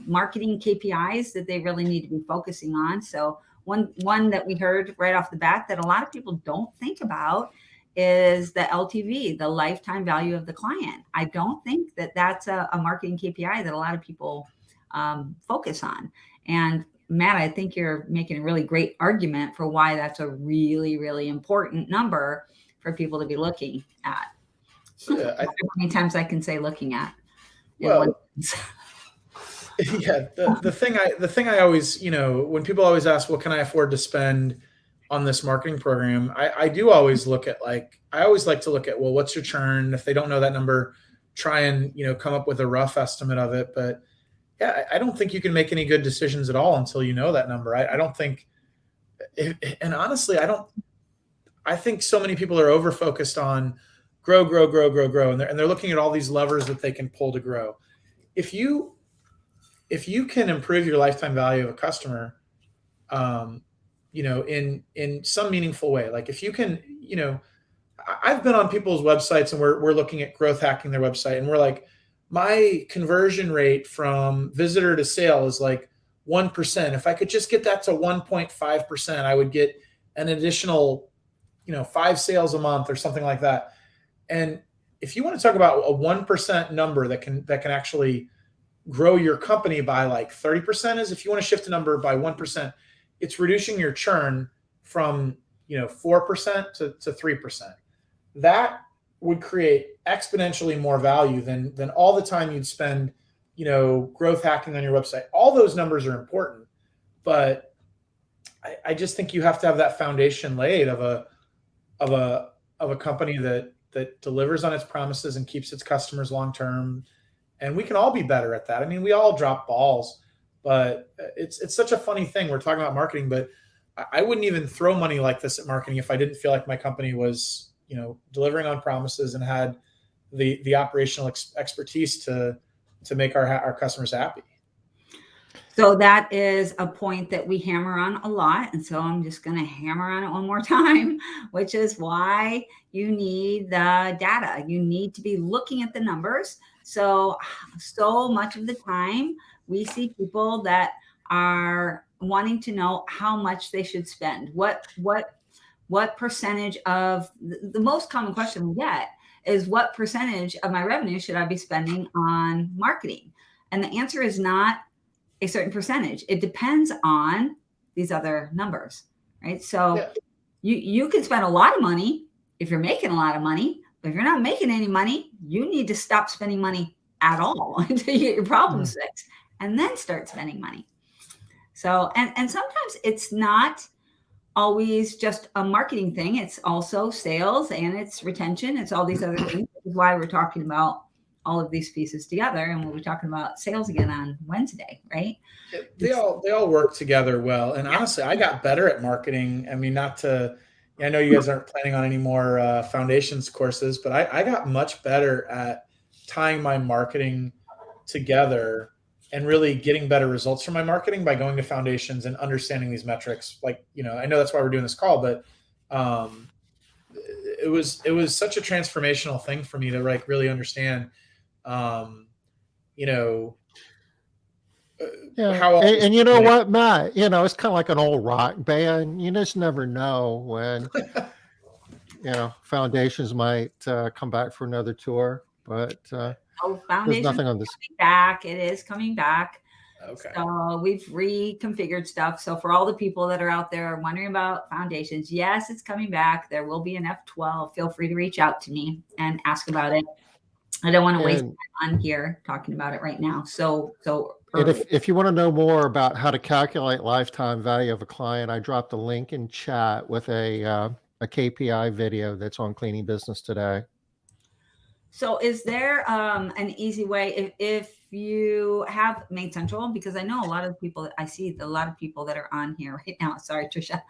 marketing KPIs that they really need to be focusing on. So one that we heard right off the bat that a lot of people don't think about is the LTV, the lifetime value of the client. I don't think that that's a marketing KPI that a lot of people focus on. And Matt, I think you're making a really great argument for why that's a really, really important number for people to be looking at. Yeah, How many times I can say looking at? Well, yeah, the thing I always, when people always ask, well, can I afford to spend on this marketing program? I do always look at, I always like to look at, well, what's your churn? If they don't know that number, try and, come up with a rough estimate of it. But yeah, I don't think you can make any good decisions at all until you know that number. I don't think, and honestly, I think so many people are over-focused on grow, and they're looking at all these levers that they can pull to grow. If you can improve your lifetime value of a customer, in some meaningful way, like if you can, I've been on people's websites and we're looking at growth hacking their website, and we're like, my conversion rate from visitor to sale is like 1%. If I could just get that to 1.5%, I would get an additional, 5 sales a month or something like that. And if you want to talk about a 1% number that can actually grow your company by like 30%, is if you want to shift a number by 1%, it's reducing your churn from 4% to 3%. That would create exponentially more value than all the time you'd spend, growth hacking on your website. All those numbers are important, but I just think you have to have that foundation laid of a company that delivers on its promises and keeps its customers long term. And we can all be better at that. I mean, we all drop balls, but it's such a funny thing. We're talking about marketing, but I wouldn't even throw money like this at marketing if I didn't feel like my company was, delivering on promises and had the operational expertise to make our customers happy. So that is a point that we hammer on a lot. And so I'm just going to hammer on it one more time, which is why you need the data. You need to be looking at the numbers. So much of the time we see people that are wanting to know how much they should spend. What percentage of the most common question we get is, what percentage of my revenue should I be spending on marketing? And the answer is not a certain percentage. It depends on these other numbers, right? So you can spend a lot of money if you're making a lot of money, but if you're not making any money, you need to stop spending money at all until you get your problems fixed, and then start spending money. So, and sometimes it's not always just a marketing thing. It's also sales and it's retention. It's all these other things. This is why we're talking about all of these pieces together. And we'll be talking about sales again on Wednesday, right? They all work together well. And honestly, I got better at marketing. I mean, not to, I know you guys aren't planning on any more foundations courses, but I got much better at tying my marketing together and really getting better results from my marketing by going to foundations and understanding these metrics. Like, I know that's why we're doing this call, but it was such a transformational thing for me to like really understand, Yeah. how And you know what, Matt? It's kind of like an old rock band. You just never know when, foundations might come back for another tour. But there's Foundation nothing on this. back. It is coming back. Okay. So we've reconfigured stuff. So for all the people that are out there wondering about foundations, yes, it's coming back. There will be an F12. Feel free to reach out to me and ask about it. I don't want to waste time on here talking about it right now. So and if you want to know more about how to calculate lifetime value of a client, I dropped a link in chat with a KPI video that's on Cleaning Business Today. So is there an easy way if you have Made Central? Because I know a lot of people, I see a lot of people that are on here right now. Sorry, Trisha.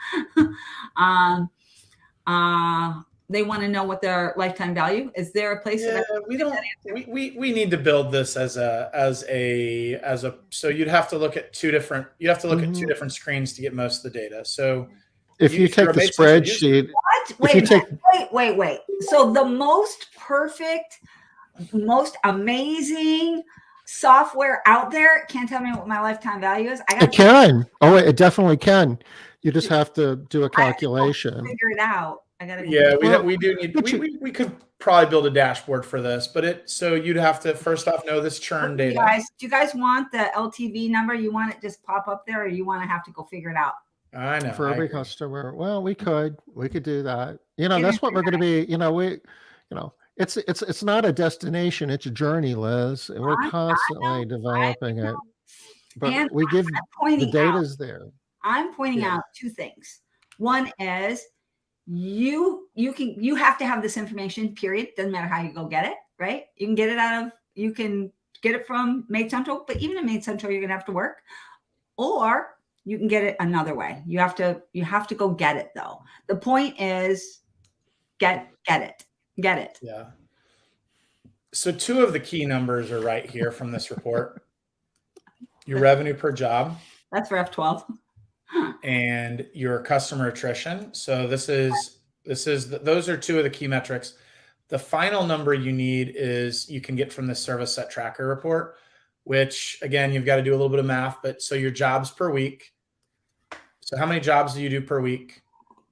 They want to know what their lifetime value is. There a place? Yeah, we need to build this as a so you'd have to look at two different screens to get most of the data. So if you take the spreadsheet, wait. So the most perfect, most amazing software out there can't tell me what my lifetime value is. It can. Oh, it definitely can. You just have to do a calculation. Figure it out. We do need. We could probably build a dashboard for this, but so you'd have to first off know this churn data. Do you guys want the LTV number? You want it just pop up there, or you want to have to go figure it out? I know. For every customer. Well, we could do that. That's what we're going to be. It's not a destination; it's a journey, Liz, and we're constantly developing it. But we give the data's there. I'm pointing out two things. One is you have to have this information, period. Doesn't matter how you go get it, right? You can get it from Made Central, but even in Made Central, you're gonna have to work, or you can get it another way. You have to go get it though. The point is get it. Yeah. So two of the key numbers are right here from this report. Your revenue per job. That's for F12. And your customer attrition. So those are two of the key metrics. The final number you need is you can get from the service set tracker report, which again, you've got to do a little bit of math, but so your jobs per week. So how many jobs do you do per week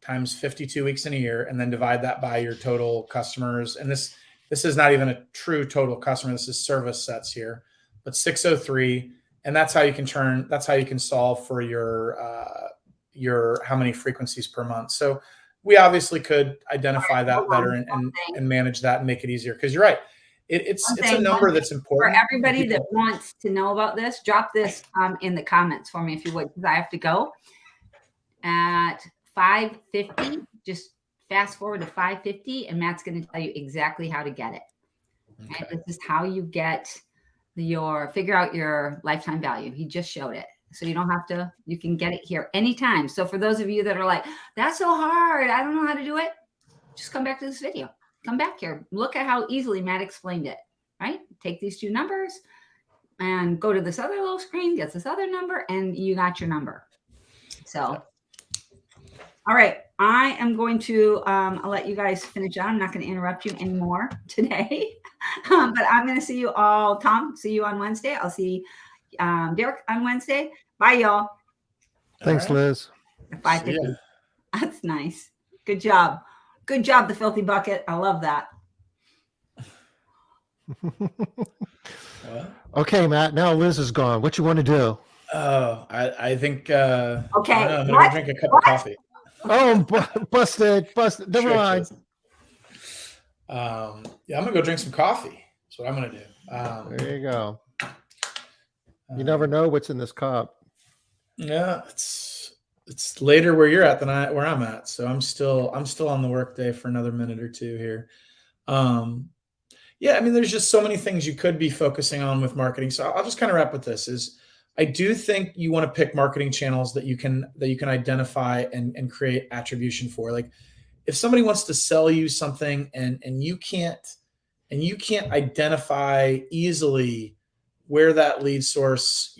times 52 weeks in a year, and then divide that by your total customers. And this is not even a true total customer. This is service sets here, but 603. And that's how you can solve for your how many frequencies per month. So we obviously could identify that better and manage that and make it easier. Because you're right. It's a number that's important. For everybody that wants to know about this, drop this in the comments for me if you would, because I have to go at 5:50. Just fast forward to 5:50 and Matt's going to tell you exactly how to get it. Okay. And this is how you figure out your lifetime value. He just showed it. So you don't have to, you can get it here anytime. So for those of you that are like, that's so hard, I don't know how to do it, just come back to this video. Come back here. Look at how easily Matt explained it, right? Take these two numbers and go to this other little screen, get this other number, and you got your number. So, all right. I am going to, I'll let you guys finish on. I'm not going to interrupt you anymore today. But I'm going to see you all. Tom, see you on Wednesday. I'll see Derek on Wednesday. Bye, y'all. Thanks, Liz. 5:50. That's nice. Good job. Good job, the filthy bucket. I love that. Okay, Matt. Now Liz is gone. What you want to do? Oh, I think. Okay. I'm going to drink a cup of coffee. Oh, busted. Never mind. I'm gonna go drink some coffee. That's what I'm gonna do. There you go. You never know what's in this cup. Yeah, it's later where you're at than where I'm at. So I'm still on the work day for another minute or two here. Yeah, I mean, there's just so many things you could be focusing on with marketing. So I'll just kind of wrap with this. I do think you want to pick marketing channels that you can identify and create attribution for. Like, if somebody wants to sell you something and you can't identify easily where that lead source,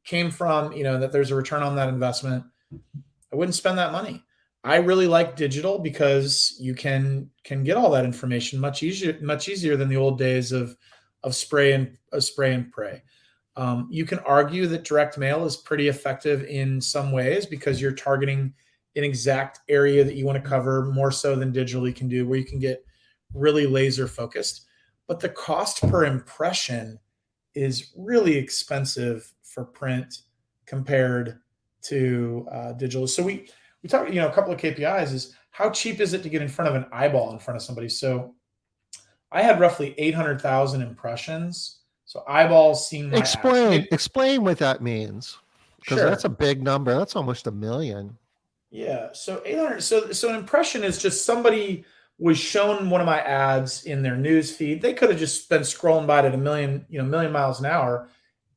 came from, that there's a return on that investment, I wouldn't spend that money. I really like digital because you can get all that information much easier than the old days of spray and pray. You can argue that direct mail is pretty effective in some ways because you're targeting an exact area that you want to cover more so than digitally can do, where you can get really laser focused. But the cost per impression is really expensive for print compared to digital. So we talked, a couple of KPIs is how cheap is it to get in front of an eyeball in front of somebody. So I had roughly 800,000 impressions. So eyeballs seeing my Explain what that means, because Sure. that's a big number. That's almost 1 million. Yeah. So 800. So an impression is just somebody was shown one of my ads in their news feed. They could have just been scrolling by it at a million miles an hour,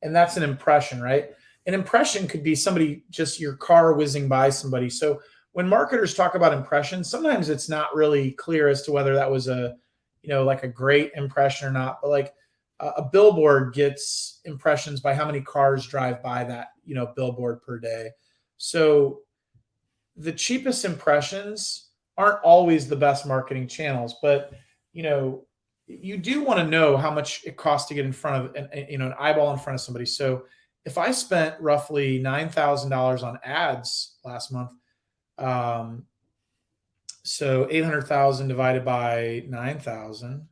and that's an impression, right? An impression could be somebody, just your car whizzing by somebody. So when marketers talk about impressions, sometimes it's not really clear as to whether that was like a great impression or not. But like a billboard gets impressions by how many cars drive by that, billboard per day. So the cheapest impressions aren't always the best marketing channels, but you do want to know how much it costs to get in front of an eyeball in front of somebody. So if I spent roughly $9,000 on ads last month, so 800,000 divided by 9,000,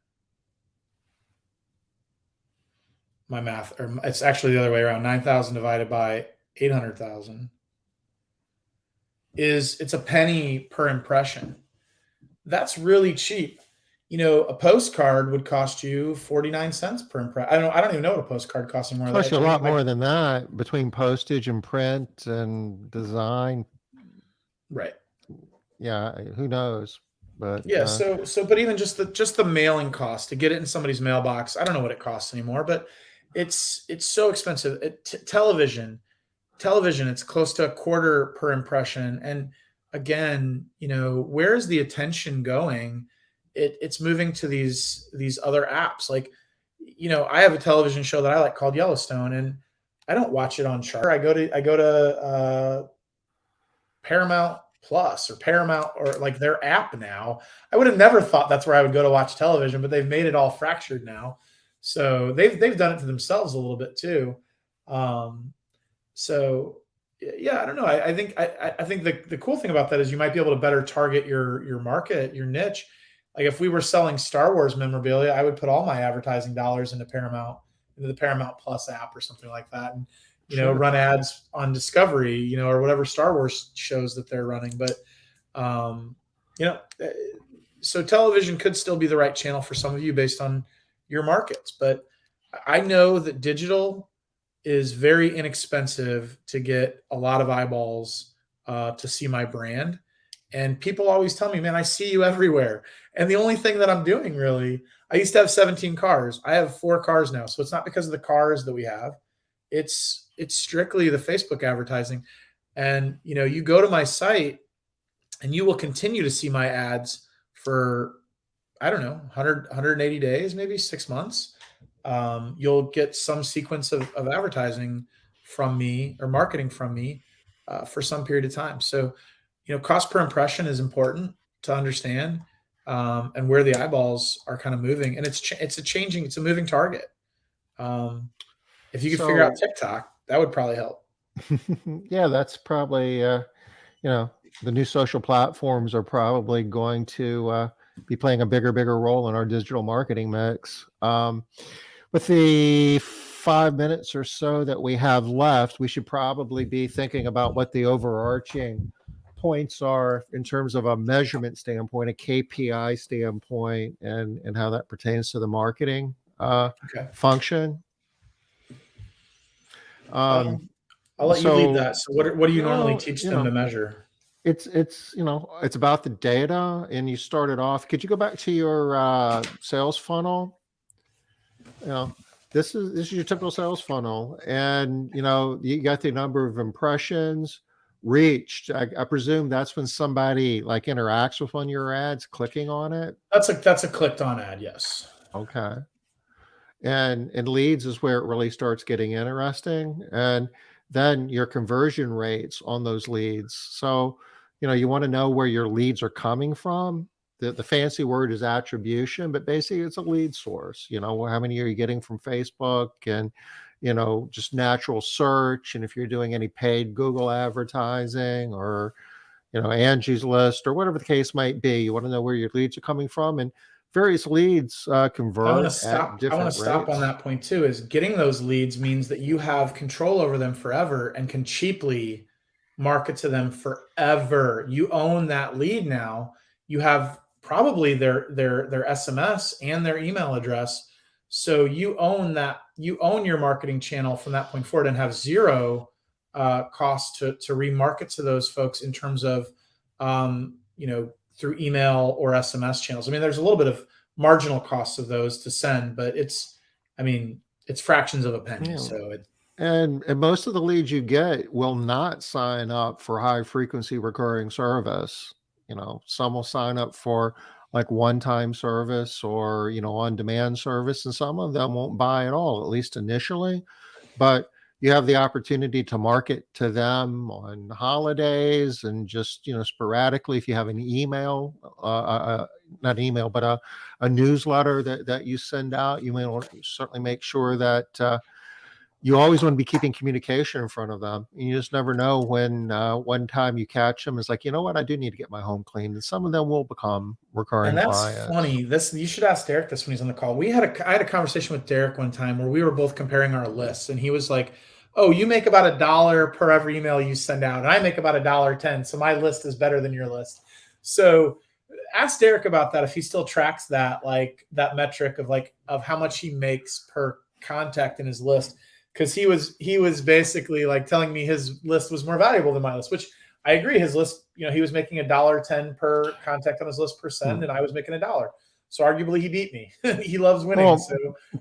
my math, or it's actually the other way around. 9,000 divided by 800,000 it's a penny per impression. That's really cheap. A postcard would cost you 49 cents per impression. I don't even know what a postcard costs anymore. Plus a lot more than that between postage and print and design. Right. Yeah. Who knows? But yeah. But even just the mailing cost to get it in somebody's mailbox, I don't know what it costs anymore, but it's so expensive. Television, it's close to $0.25 per impression. And again, where's the attention going? It's moving to these other apps. Like, I have a television show that I like called Yellowstone, and I don't watch it on Chart. I go to Paramount Plus or Paramount or like their app now. I would have never thought that's where I would go to watch television, but they've made it all fractured now. So they've done it to themselves a little bit too. So yeah, I don't know. I think the cool thing about that is you might be able to better target your market, your niche. Like if we were selling Star Wars memorabilia, I would put all my advertising dollars into the Paramount Plus app or something like that, and run ads on Discovery, or whatever Star Wars shows that they're running. But so television could still be the right channel for some of you based on your markets. But I know that digital is very inexpensive to get a lot of eyeballs to see my brand. And people always tell me, man, I see you everywhere. And the only thing that I'm doing really, I used to have 17 cars. I have 4 cars now. So it's not because of the cars that we have. It's strictly the Facebook advertising. And, you go to my site and you will continue to see my ads for, I don't know, 180 days, maybe 6 months. You'll get some sequence of advertising from me or marketing from me for some period of time. So, cost per impression is important to understand, and where the eyeballs are kind of moving. And it's a moving target. If you could figure out TikTok, that would probably help. Yeah, that's probably, the new social platforms are probably going to be playing a bigger role in our digital marketing mix. With the 5 minutes or so that we have left, we should probably be thinking about what the overarching points are in terms of a measurement standpoint, a KPI standpoint, and how that pertains to the marketing function. I'll let you lead that. So what do you normally teach them to measure? It's about the data. And you started off, could you go back to your sales funnel? This is your typical sales funnel, and you got the number of impressions. reached, I presume that's when somebody like interacts with one of your ads, clicking on it. That's a clicked on ad. Yes. Okay. And leads is where it really starts getting interesting. And then your conversion rates on those leads. So, you want to know where your leads are coming from. The fancy word is attribution, but basically it's a lead source. How many are you getting from Facebook and, just natural search. And if you're doing any paid Google advertising or, Angie's List or whatever the case might be, you want to know where your leads are coming from. And various leads convert I want to at stop. different I want to stop rates. on that point too. Is getting those leads means that you have control over them forever and can cheaply market to them forever. You own that lead now. You have probably their SMS and their email address. So you own that. You own your marketing channel from that point forward and have zero cost to remarket to those folks in terms of through email or SMS channels. I mean, there's a little bit of marginal costs of those to send, but it's fractions of a penny. Yeah. So And most of the leads you get will not sign up for high frequency recurring service. Some will sign up for like one-time service or, on-demand service, and some of them won't buy at all, at least initially. But you have the opportunity to market to them on holidays and just, sporadically if you have an email, not email, but a newsletter that you send out. You may want to certainly make sure that you always want to be keeping communication in front of them. And you just never know when one time you catch them, it's like, you know what, I do need to get my home cleaned. And some of them will become recurring and that's clients. funny. You should ask Derek this when he's on the call. I had a conversation with Derek one time where we were both comparing our lists, and he was like, "Oh, you make about $1 per every email you send out, and I make about $1.10. So my list is better than your list." So ask Derek about that if he still tracks that, like that metric of how much he makes per contact in his list. Because he was basically like telling me his list was more valuable than my list, which I agree. His list, he was making $1.10 per contact on his list per send, and I was making $1. So arguably he beat me. He loves winning. Well, so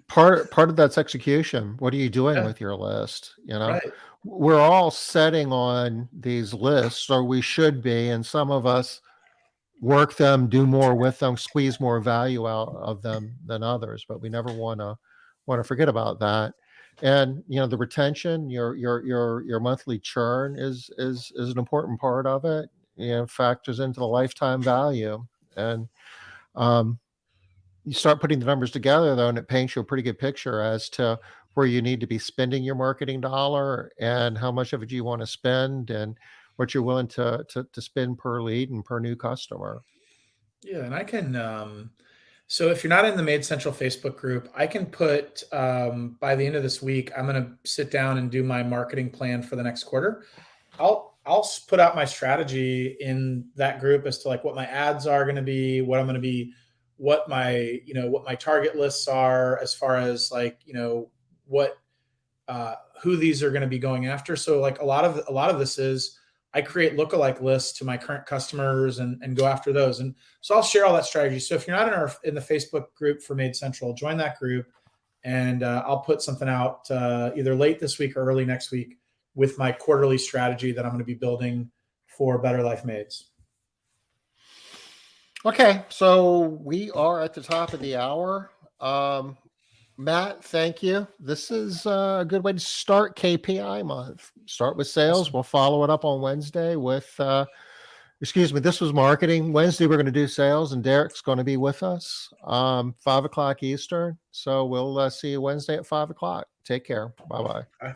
part of that's execution. What are you doing with your list? Right. We're all setting on these lists, or we should be, and some of us work them, do more with them, squeeze more value out of them than others. But we never want to forget about that. And the retention, your monthly churn is an important part of it. Factors into the lifetime value. And you start putting the numbers together though, and it paints you a pretty good picture as to where you need to be spending your marketing dollar and how much of it you want to spend and what you're willing to spend per lead and per new customer. Yeah, and I can. So if you're not in the Made Central Facebook group, I can put by the end of this week, I'm going to sit down and do my marketing plan for the next quarter. I'll put out my strategy in that group as to like what my ads are going to be, what I'm going to be, what my target lists are as far as like, what who these are going to be going after. So like a lot of this is I create lookalike lists to my current customers and go after those. And so I'll share all that strategy. So if you're not in the Facebook group for Made Central, join that group, and I'll put something out either late this week or early next week with my quarterly strategy that I'm going to be building for Better Life Maids. Okay, so we are at the top of the hour. Matt, thank you. This is a good way to start KPI month. Start with sales. We'll follow it up on Wednesday with, this was marketing. Wednesday, we're going to do sales, and Derek's going to be with us 5 o'clock Eastern. So we'll see you Wednesday at 5 o'clock. Take care. Bye-bye. Bye.